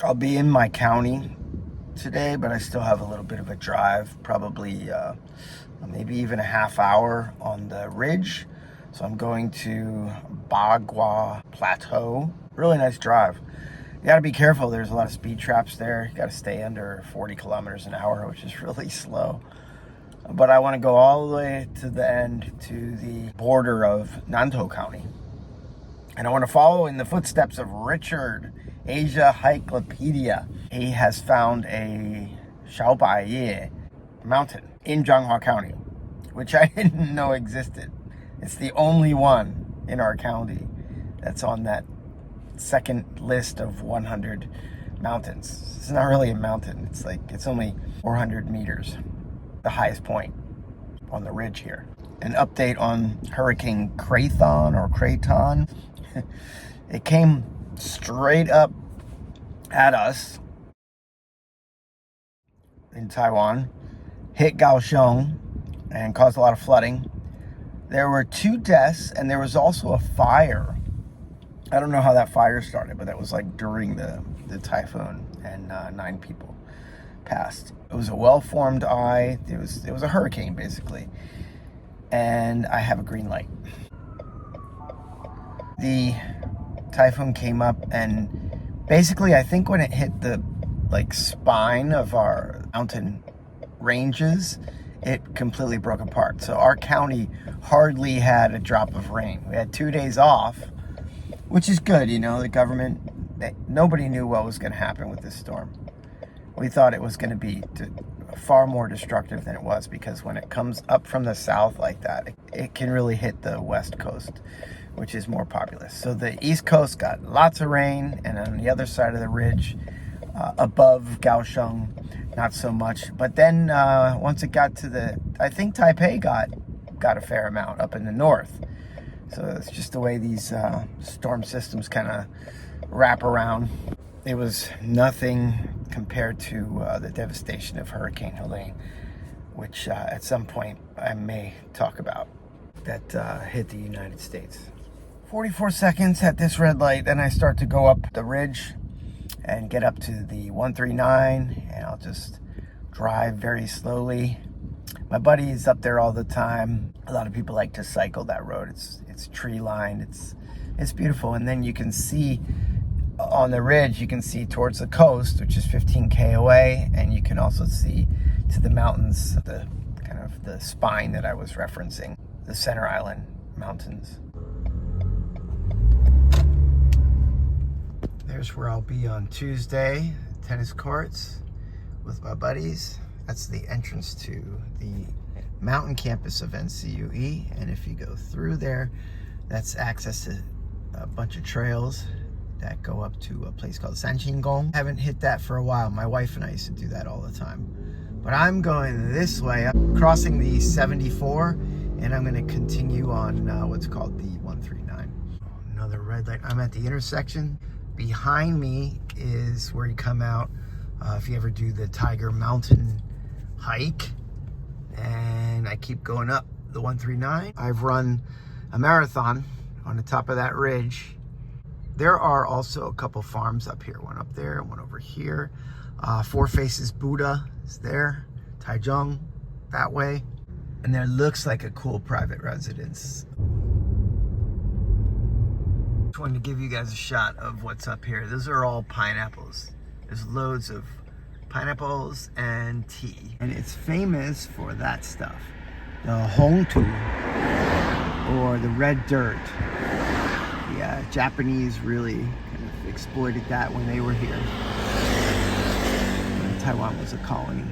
I'll be in my county today, but I still have a little bit of a drive, probably maybe even a half hour on the ridge. So I'm going to Bagua Plateau. Really nice drive. You gotta be careful, there's a lot of speed traps there. You gotta stay under 40 kilometers an hour, which is really slow. But I wanna go all the way to the end, to the border of Nantou County. And I wanna follow in the footsteps of Richard, Asia Hikelopedia. He has found a Shaobaiye mountain in Changhua County, which I didn't know existed. It's the only one in our county that's on that second list of 100 mountains. It's not really a mountain. It's only 400 meters, the highest point on the ridge here. An update on Hurricane Kraton. It came straight up at us in Taiwan, hit Kaohsiung, and caused a lot of flooding. There were 2 deaths, and there was also a fire. I don't know how that fire started, but that was like during the typhoon, and 9 people passed. It was a well-formed eye. It was a hurricane, basically. And I have a green light. The typhoon came up, and basically, I think when it hit the spine of our mountain ranges, it completely broke apart. So our county hardly had a drop of rain. We had 2 days off, which is good. You know, the government, nobody knew what was going to happen with this storm. We thought it was going to be far more destructive than it was, because when it comes up from the south like that, it can really hit the west coast, which is more populous. So the east coast got lots of rain, and on the other side of the ridge, above Kaohsiung, not so much. But then once it got to I think Taipei got a fair amount up in the north. So it's just the way these storm systems kind of wrap around. It was nothing compared to the devastation of Hurricane Helene, which at some point I may talk about, that hit the United States. 44 seconds at this red light, then I start to go up the ridge and get up to the 139, and I'll just drive very slowly. My buddy is up there all the time. A lot of people like to cycle that road. It's tree lined. It's beautiful. And then you can see on the ridge, you can see towards the coast, which is 15K away, and you can also see to the mountains, the kind of the spine that I was referencing, the Center Island Mountains. There's where I'll be on Tuesday, tennis courts with my buddies. That's the entrance to the mountain campus of NCUE. And if you go through there, that's access to a bunch of trails that go up to a place called Changhua. Haven't hit that for a while. My wife and I used to do that all the time. But I'm going this way, I'm crossing the 74, and I'm going to continue on what's called the 139. Another red light. I'm at the intersection. Behind me is where you come out if you ever do the Tiger Mountain hike. And I keep going up the 139. I've run a marathon on the top of that ridge. There are also a couple farms up here. One up there, one over here. Four Faces Buddha is there. Taichung, that way. And there looks like a cool private residence. Just wanted to give you guys a shot of what's up here. Those are all pineapples. There's loads of pineapples and tea. And it's famous for that stuff. The Hongtu, or the red dirt. Yeah, Japanese really kind of exploited that when they were here. When Taiwan was a colony.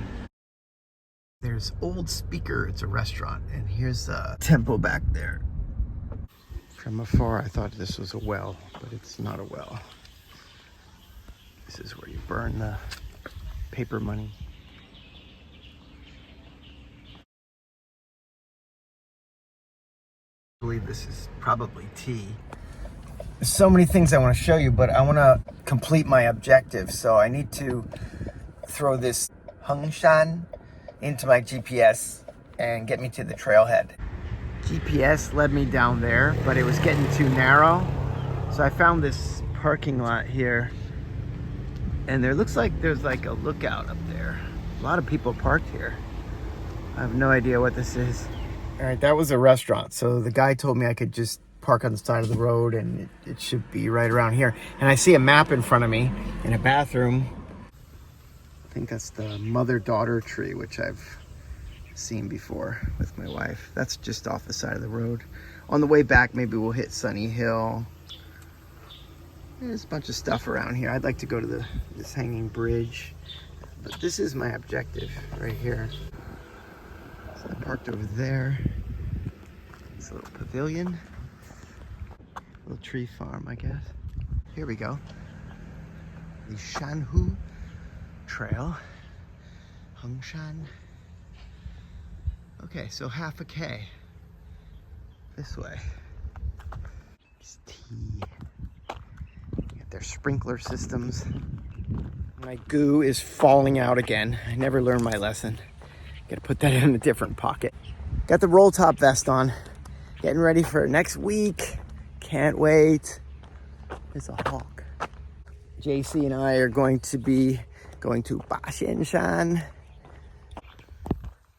There's Old Speaker, it's a restaurant, and here's a temple back there. From afar, I thought this was a well, but it's not a well. This is where you burn the paper money. I believe this is probably tea. There's so many things I want to show you, but I want to complete my objective, so I need to throw this Heng Shan into my GPS and get me to the trailhead. GPS led me down there, but it was getting too narrow, so I found this parking lot here And there looks like there's like a lookout up there. A lot of people parked here. I have no idea what this is. All right, that was a restaurant. So the guy told me I could just park on the side of the road and it should be right around here. And I see a map in front of me in a bathroom. I think that's the mother-daughter tree, which I've seen before with my wife. That's just off the side of the road. On the way back, maybe we'll hit Sunny Hill. There's a bunch of stuff around here. I'd like to go to this hanging bridge, but this is my objective right here. So I parked over there. It's a little pavilion, little tree farm, I guess. Here we go. The Shanhu Trail, Heng Shan. Okay, so half a K this way. It's tea. Got their sprinkler systems. My goo is falling out again. I never learned my lesson. Gotta put that in a different pocket. Got the roll top vest on. Getting ready for next week. Can't wait. It's a hawk. JC and I are going to be going to Heng Shan.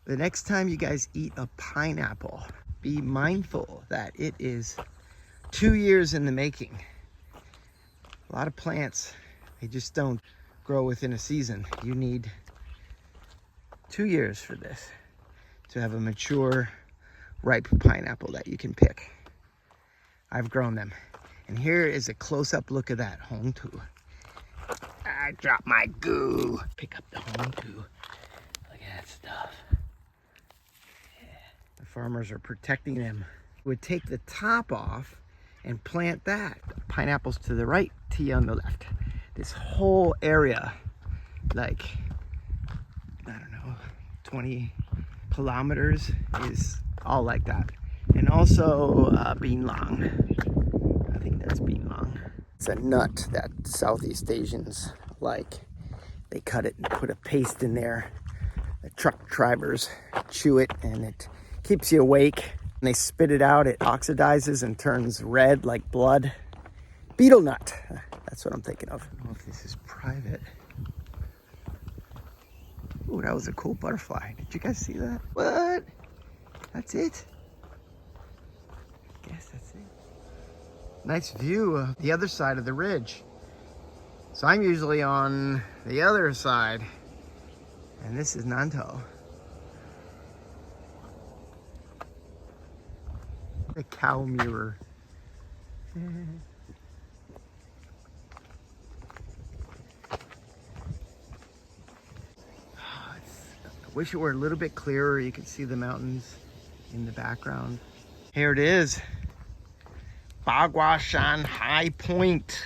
The next time you guys eat a pineapple, be mindful that it is 2 years in the making. A lot of plants, they just don't grow within a season. You need 2 years for this to have a mature, ripe pineapple that you can pick. I've grown them. And here is a close-up look of that home too. I dropped my goo. Pick up the home too. Look at that stuff. Farmers are protecting them. Would take the top off and plant that. Pineapples to the right, tea on the left. This whole area, like, I don't know, 20 kilometers is all like that. And also bean long. I think that's bean long. It's a nut that Southeast Asians like. They cut it and put a paste in there. The truck drivers chew it and it keeps you awake. And they spit it out, it oxidizes and turns red like blood. Beetle nut, that's what I'm thinking of. I don't know if this is private. Ooh, that was a cool butterfly. Did you guys see that? What? That's it? I guess that's it. Nice view of the other side of the ridge. So I'm usually on the other side. And this is Nantou. The cow mirror. I wish it were a little bit clearer. You could see the mountains in the background. Here it is. Bagua Shan High Point.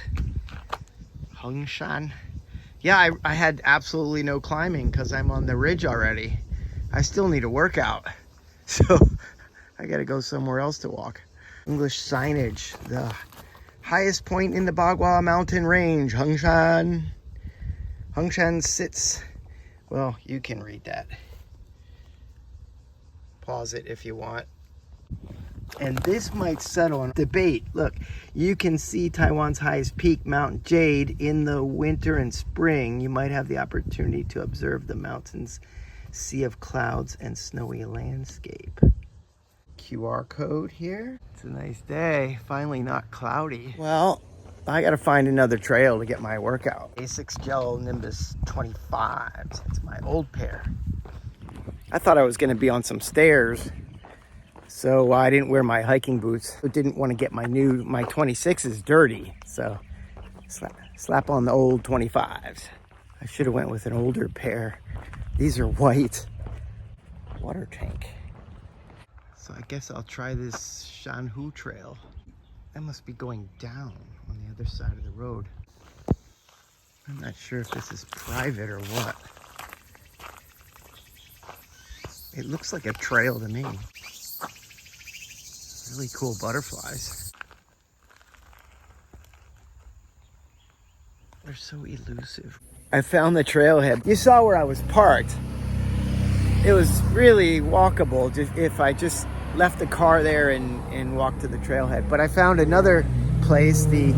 Heng Shan. Yeah, I had absolutely no climbing because I'm on the ridge already. I still need a workout. So I gotta go somewhere else to walk. English signage. The highest point in the Bagua mountain range. Heng Shan. Heng Shan sits. Well, you can read that. Pause it if you want. And this might settle on debate. Look, you can see Taiwan's highest peak, Mount Jade, in the winter and spring. You might have the opportunity to observe the mountain's sea of clouds and snowy landscape. QR code here. It's a nice day. Finally not cloudy. Well, I gotta find another trail to get my workout. Asics Gel Nimbus 25s. It's my old pair. I thought I was gonna be on some stairs, so I didn't wear my hiking boots. I didn't want to get my 26s dirty, so slap on the old 25s. I should have went with an older pair. These are white. Water tank. So I guess I'll try this Shanhu trail. That must be going down on the other side of the road. I'm not sure if this is private or what. It looks like a trail to me. Really cool butterflies. They're so elusive. I found the trailhead. You saw where I was parked. It was really walkable if I just left the car there and walked to the trailhead. But I found another place, the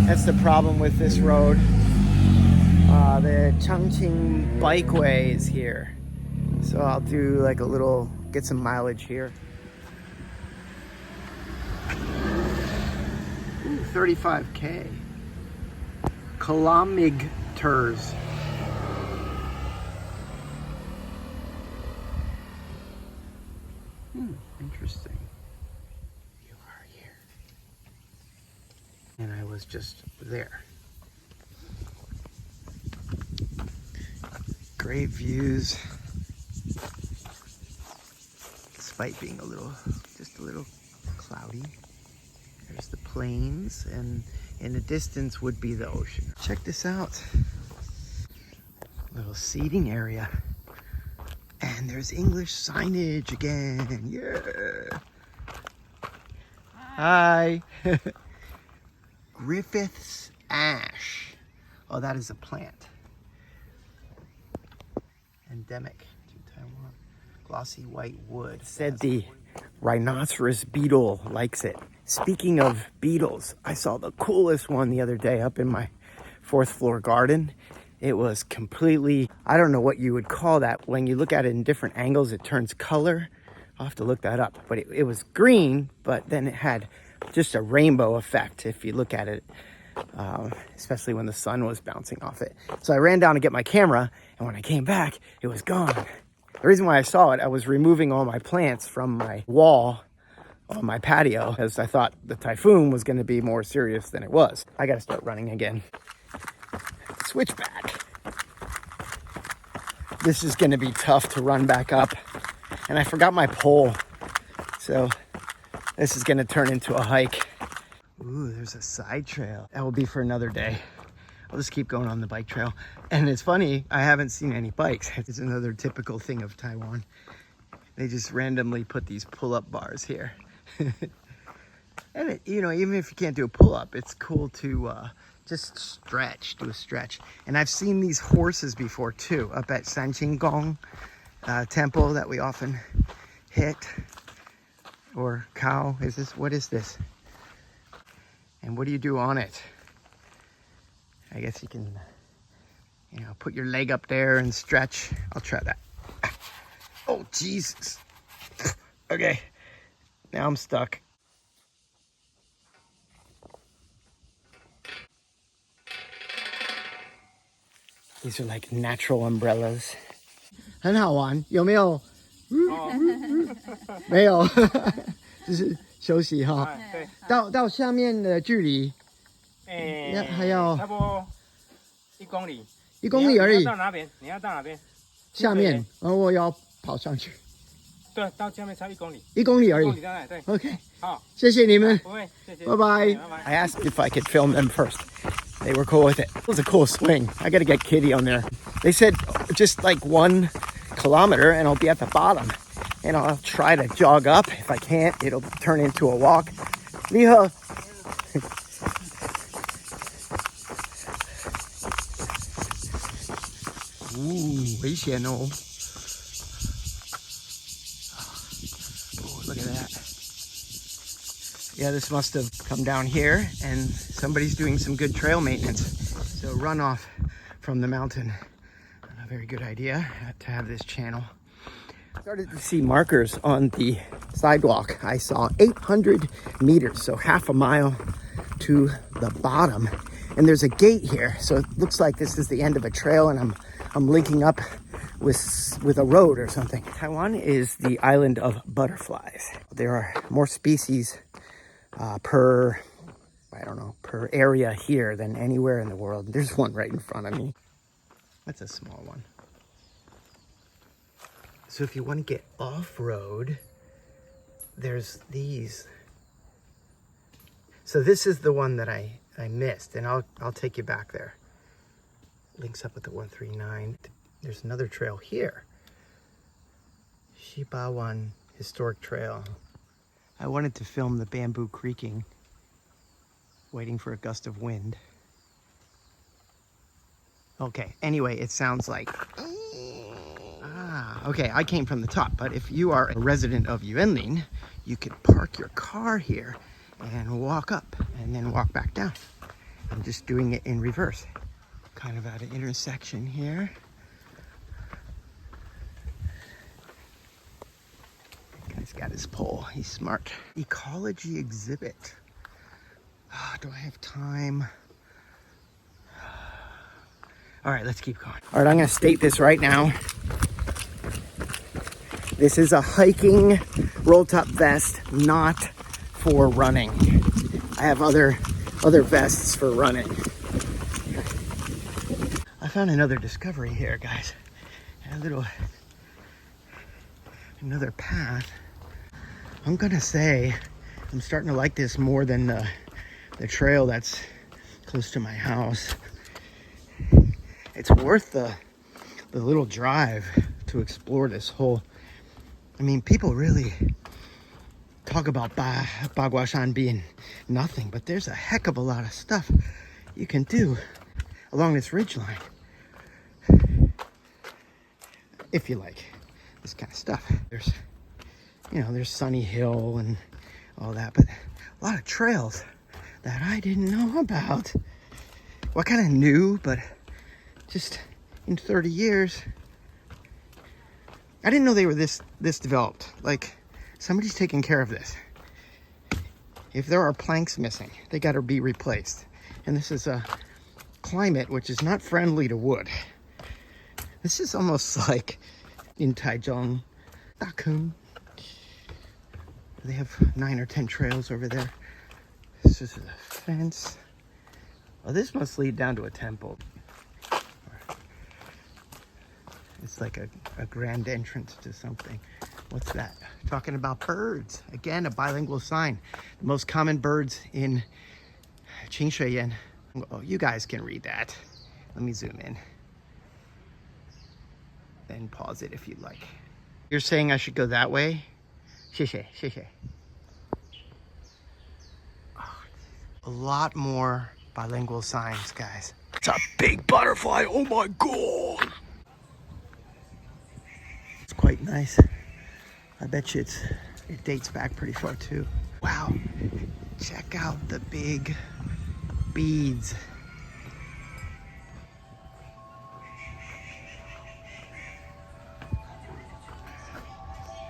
That's the problem with this road. The ChangQing Bikeway is here. So I'll do like a little, get some mileage here. Ooh, 35K. Kilometers. Interesting. You are here. And I was just there. Great views. Despite being just a little cloudy. There's the plains, and in the distance would be the ocean. Check this out. Little seating area. And there's English signage again. Yeah. Hi. Griffith's ash. Oh, that is a plant. Endemic to Taiwan. Glossy white wood. Said the rhinoceros beetle likes it. Speaking of beetles, I saw the coolest one the other day up in my 4th floor garden. It was completely, I don't know what you would call that. When you look at it in different angles, it turns color. I'll have to look that up. But it was green, but then it had just a rainbow effect if you look at it, especially when the sun was bouncing off it. So I ran down to get my camera, and when I came back, it was gone. The reason why I saw it, I was removing all my plants from my wall on my patio, as I thought the typhoon was going to be more serious than it was. I got to start running again. Switchback. This is going to be tough to run back up, and I forgot my pole, so this is going to turn into a hike. Ooh, there's a side trail. That will be for another day. I'll just keep going on the bike trail. And it's funny, I haven't seen any bikes. It's another typical thing of Taiwan. They just randomly put these pull-up bars here. And it, you know, even if you can't do a pull-up, it's cool to just stretch, do a stretch. And I've seen these horses before too, up at Sanqing temple that we often hit. Or cow, what is this? And what do you do on it? I guess you can, you know, put your leg up there and stretch. I'll try that. Oh, Jesus. Okay, now I'm stuck. These are like natural umbrellas. 很好玩，有没有？没有，就是休息哈。对。到下面的距离，还要差不多1公里。1公里而已。你要到哪边？你要到哪边？下面，然后我要跑上去。对，到下面才1公里。1公里而已。1公里在那里，对。OK。好，谢谢你们。不会，谢谢。Bye bye. I asked if I could film them first. They were cool with it. It was a cool swing. I got to get Kitty on there. They said just like 1 kilometer and I'll be at the bottom. And I'll try to jog up. If I can't, it'll turn into a walk. 你好. Ooh, 危险哦. Oh, look at that. Yeah, this must have come down here and somebody's doing some good trail maintenance. So runoff from the mountain. A very good idea to have this channel. Started to see markers on the sidewalk. I saw 800 meters, so half a mile to the bottom. And there's a gate here, so it looks like this is the end of a trail and I'm linking up with a road or something. Taiwan is the island of butterflies. There are more species per area here than anywhere in the world. There's one right in front of me. That's a small one. So if you want to get off-road, there's these. So this is the one that I missed, and I'll take you back there. Links up with the 139. There's another trail here. Shibawan Historic Trail. I wanted to film the bamboo creaking, waiting for a gust of wind. Okay, anyway, it sounds like... okay, I came from the top, but if you are a resident of Yuanlin, you could park your car here and walk up and then walk back down. I'm just doing it in reverse. Kind of at an intersection here. Guy's got his pole. He's smart. Ecology exhibit. Oh, do I have time? All right, let's keep going. All right, I'm gonna state this right now. This is a hiking roll-top vest, not for running. I have other vests for running. I found another discovery here, guys. Another path. I'm gonna say I'm starting to like this more than the trail that's close to my house. It's worth the little drive to explore this whole. I mean, people really talk about Bagua Shan being nothing, but there's a heck of a lot of stuff you can do along this ridgeline if you like this kind of stuff. There's Sunny Hill and all that, but a lot of trails that I didn't know about. Well, I kind of knew, but just in 30 years, I didn't know they were this developed. Like, somebody's taking care of this. If there are planks missing, they got to be replaced. And this is a climate which is not friendly to wood. This is almost like in Taiwan, they have 9 or 10 trails over there. This is a fence. Oh, this must lead down to a temple. It's like a grand entrance to something. What's that? Talking about birds. Again, a bilingual sign. The most common birds in CingShuiYan. Oh, you guys can read that. Let me zoom in. Then pause it if you'd like. You're saying I should go that way? 谢谢, 谢谢. A lot more bilingual signs, guys. It's a big butterfly. Oh my god. It's quite nice. I bet you it dates back pretty far too. Wow. Check out the big beads.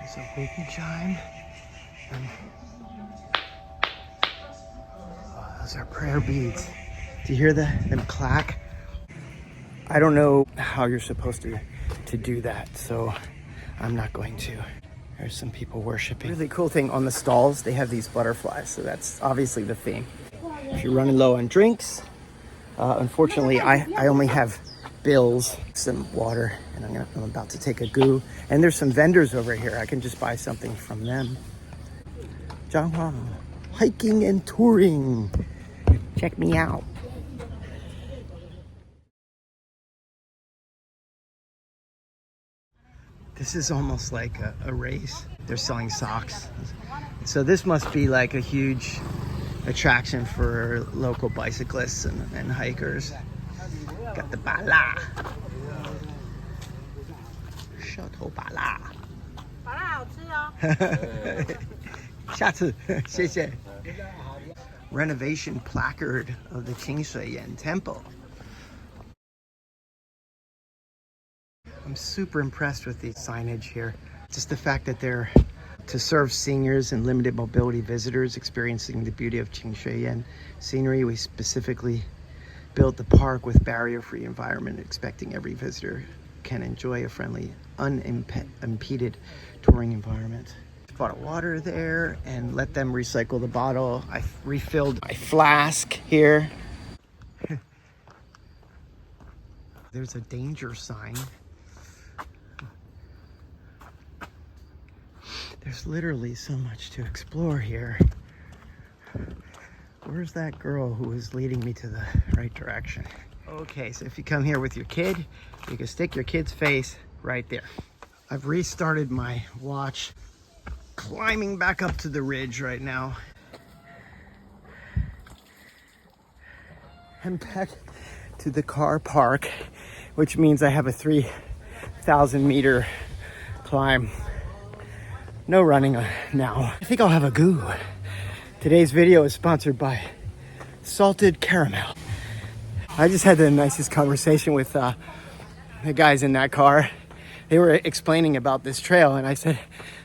There's a wind chime. And those are prayer beads. Do you hear them clack? I don't know how you're supposed to do that, so I'm not going to. There's some people worshiping. Really cool thing on the stalls, they have these butterflies, so that's obviously the theme. If you're running low on drinks, unfortunately I only have bills, some water, and I'm about to take a goo. And there's some vendors over here. I can just buy something from them. Changhua, hiking and touring. Check me out. This is almost like a race. They're selling socks. So this must be like a huge attraction for local bicyclists and hikers. Got the bala. Chateau bala. 好吃哦。下次，谢谢。Renovation placard of the CingShuiYan temple. I'm super impressed with the signage here. Just the fact that they're to serve seniors and limited mobility visitors experiencing the beauty of CingShuiYan scenery. We specifically built the park with barrier-free environment, expecting every visitor can enjoy a friendly, unimpeded touring environment. Bought water there and let them recycle the bottle. I refilled my flask here. There's a danger sign. There's literally so much to explore here. Where's that girl who was leading me to the right direction? Okay, so if you come here with your kid, you can stick your kid's face right there. I've restarted my watch, climbing back up to the ridge right now. I'm back to the car park, which means I have a 3,000 meter climb. No running now. I think I'll have a goo. Today's video is sponsored by Salted Caramel. I just had the nicest conversation with the guys in that car. They were explaining about this trail, and I said,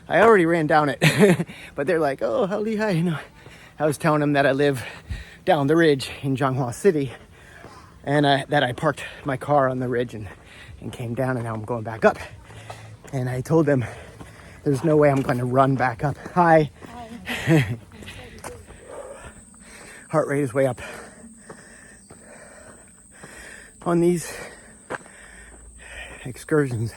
I already ran down it. But they're like, oh, how lihai, you know. I was telling them that I live down the ridge in Changhua City, and that I parked my car on the ridge and came down, and now I'm going back up. And I told them there's no way I'm going to run back up. Hi. Hi. Heart rate is way up. On these excursions,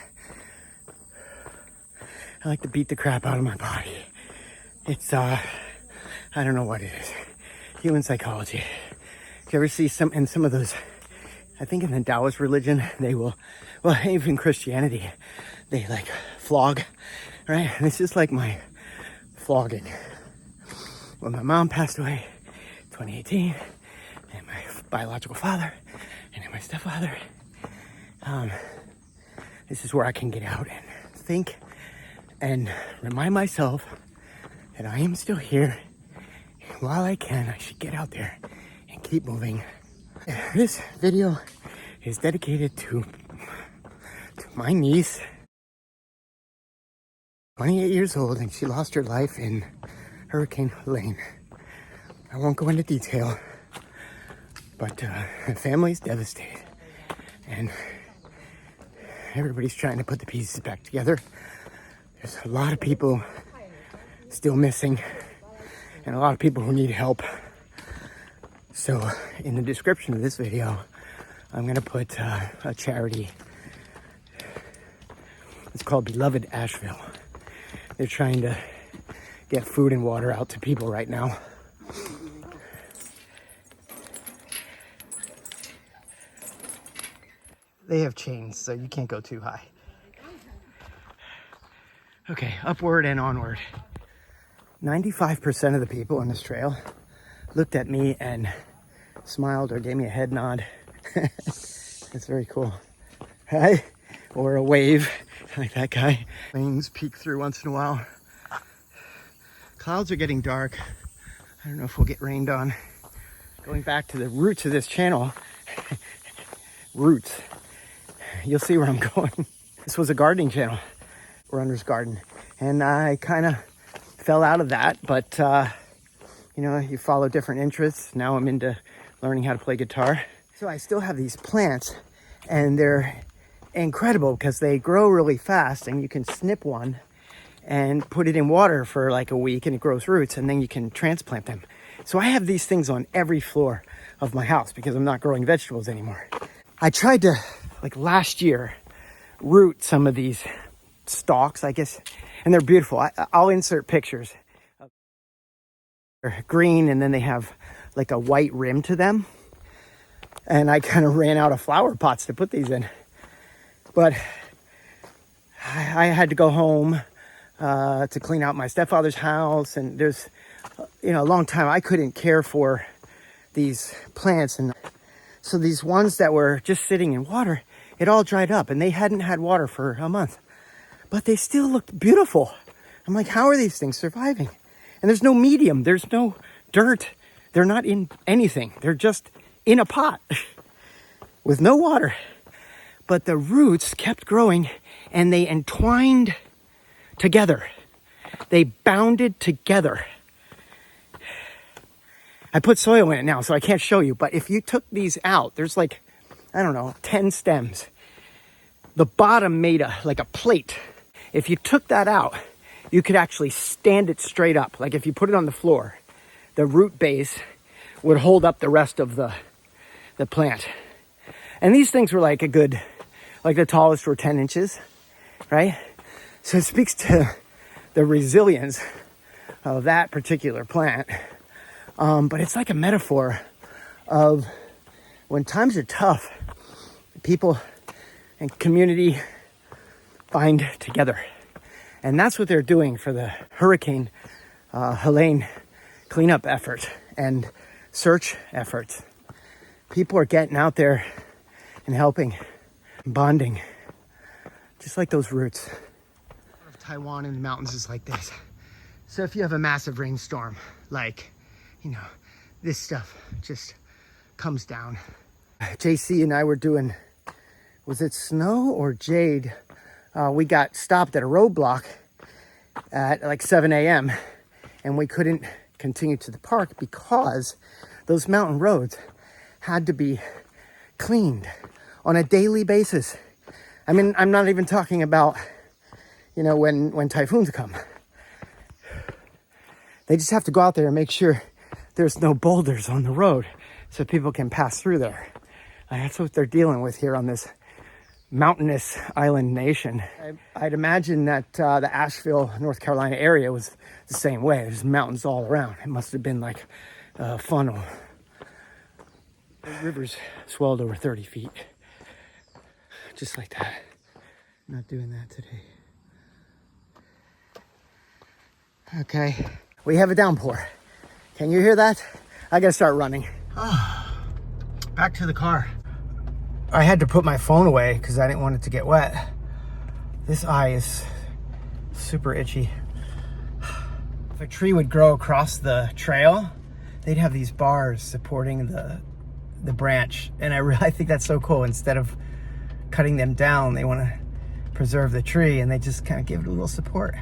I like to beat the crap out of my body. It's, I don't know what it is. Human psychology. If you ever see some of those, I think in the Taoist religion, they will, well, even Christianity, they like flog, right? And this is like my flogging. When my mom passed away in 2018, and my biological father, and then my stepfather, this is where I can get out and think and remind myself that I am still here. While I can, I should get out there and keep moving. This video is dedicated to my niece, 28 years old, and she lost her life in Hurricane Helene. I won't go into detail, but her family's devastated, and everybody's trying to put the pieces back together. There's a lot of people still missing, and a lot of people who need help. So in the description of this video, I'm gonna put a charity. It's called Beloved Asheville. They're trying to get food and water out to people right now. They have chains, so you can't go too high. Okay, upward and onward. 95% of the people on this trail looked at me and smiled or gave me a head nod. It's very cool. Hi, or a wave, like that guy. Wings peek through once in a while. Clouds are getting dark. I don't know if we'll get rained on. Going back to the roots of this channel, roots. You'll see where I'm going. This was a gardening channel, Runner's Garden, and I kind of fell out of that, but you know, you follow different interests. Now I'm into learning how to play guitar. So I still have these plants, and they're incredible because they grow really fast, and you can snip one and put it in water for like a week, and it grows roots, and then you can transplant them. So I have these things on every floor of my house because I'm not growing vegetables anymore. I tried to, like last year, root some of these stalks, I guess, and they're beautiful. I'll insert pictures. They're green, and then they have like a white rim to them. And I kind of ran out of flower pots to put these in. But I had to go home to clean out my stepfather's house, and there's, you know, a long time I couldn't care for these plants, and so these ones that were just sitting in water, it all dried up, and they hadn't had water for a month, but they still looked beautiful. I'm like, how are these things surviving? And there's no medium, there's no dirt, they're not in anything, they're just in a pot with no water. But the roots kept growing, and they entwined together. They bounded together. I put soil in it now, so I can't show you, but if you took these out, there's like, I don't know, 10 stems. The bottom made like a plate. If you took that out, you could actually stand it straight up. Like if you put it on the floor, the root base would hold up the rest of the plant. And these things were like a good, like the tallest were 10 inches, right? So it speaks to the resilience of that particular plant. But it's like a metaphor of when times are tough, people and community find together. And that's what they're doing for the Hurricane Helene cleanup effort and search efforts. People are getting out there and helping, bonding, just like those roots. Taiwan in the mountains is like this. So if you have a massive rainstorm, like, you know, this stuff just comes down. JC and I were doing, was it snow or jade? We got stopped at a roadblock at like 7 a.m. and we couldn't continue to the park because those mountain roads had to be cleaned on a daily basis. I mean, I'm not even talking about, you know, when typhoons come. They just have to go out there and make sure there's no boulders on the road so people can pass through there. That's what they're dealing with here on this mountainous island nation. I'd imagine that the Asheville, North Carolina area was the same way. There's mountains all around. It must have been like a funnel. The river's swelled over 30 feet. Just like that. I'm not doing that today. Okay, we have a downpour. Can you hear that? I gotta start running. Back to the car. I had to put my phone away because I didn't want it to get wet. This eye is super itchy. If a tree would grow across the trail, they'd have these bars supporting the branch. And I think that's so cool. Instead of cutting them down, they want to preserve the tree and they just kind of give it a little support.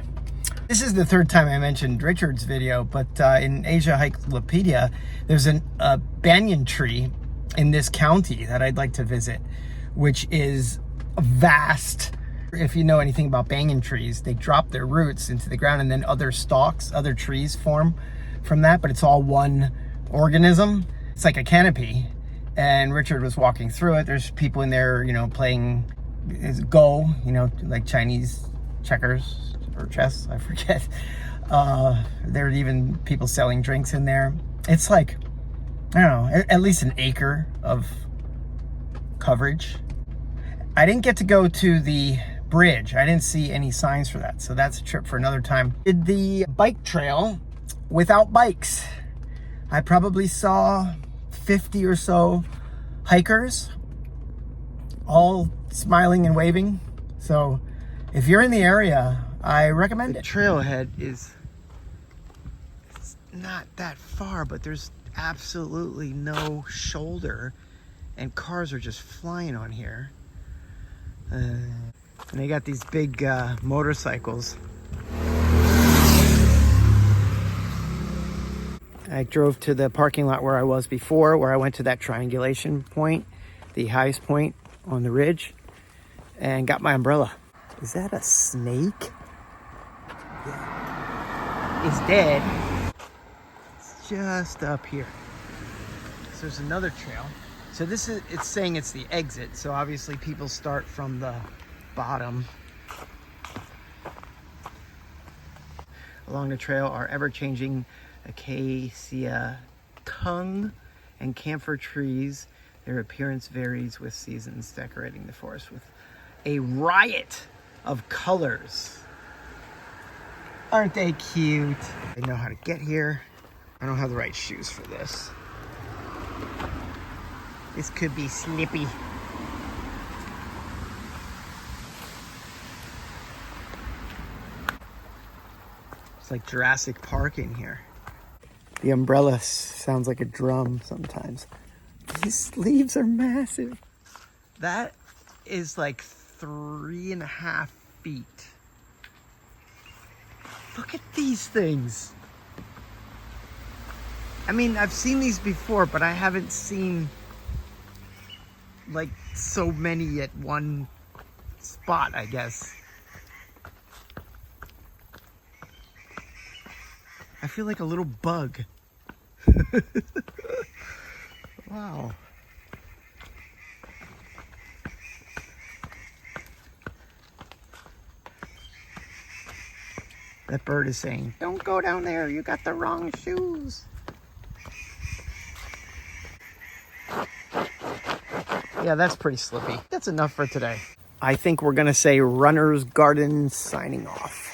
This is the third time I mentioned Richard's video, but in Asia Hikelopedia, there's a banyan tree in this county that I'd like to visit, which is vast. If you know anything about banyan trees, they drop their roots into the ground and then other stalks, other trees form from that, but it's all one organism. It's like a canopy. And Richard was walking through it. There's people in there, you know, playing Go, you know, like Chinese checkers or chess, I forget. There are even people selling drinks in there. It's like, I don't know, at least an acre of coverage. I didn't get to go to the bridge. I didn't see any signs for that. So that's a trip for another time. Did the bike trail without bikes. I probably saw 50 or so hikers, all smiling and waving. So if you're in the area, I recommend it. The trailhead is, it's not that far, but there's absolutely no shoulder and cars are just flying on here. And they got these big motorcycles. I drove to the parking lot where I was before, where I went to that triangulation point, the highest point on the ridge, and got my umbrella. Is that a snake? Yeah. It's dead. It's just up here. So there's another trail. So this is, it's saying it's the exit. So obviously people start from the bottom. Along the trail are ever-changing acacia tung and camphor trees. Their appearance varies with seasons, decorating the forest with a riot of colors. Aren't they cute? I know how to get here. I don't have the right shoes for this. This could be slippy. It's like Jurassic Park in here. The umbrella sounds like a drum sometimes. These leaves are massive. That is like 3.5 feet. Look at these things. I mean, I've seen these before, but I haven't seen like so many at one spot, I guess. I feel like a little bug. Wow. That bird is saying, "Don't go down there, you got the wrong shoes." Yeah, that's pretty slippy. That's enough for today. I think we're gonna say Runner's Garden signing off.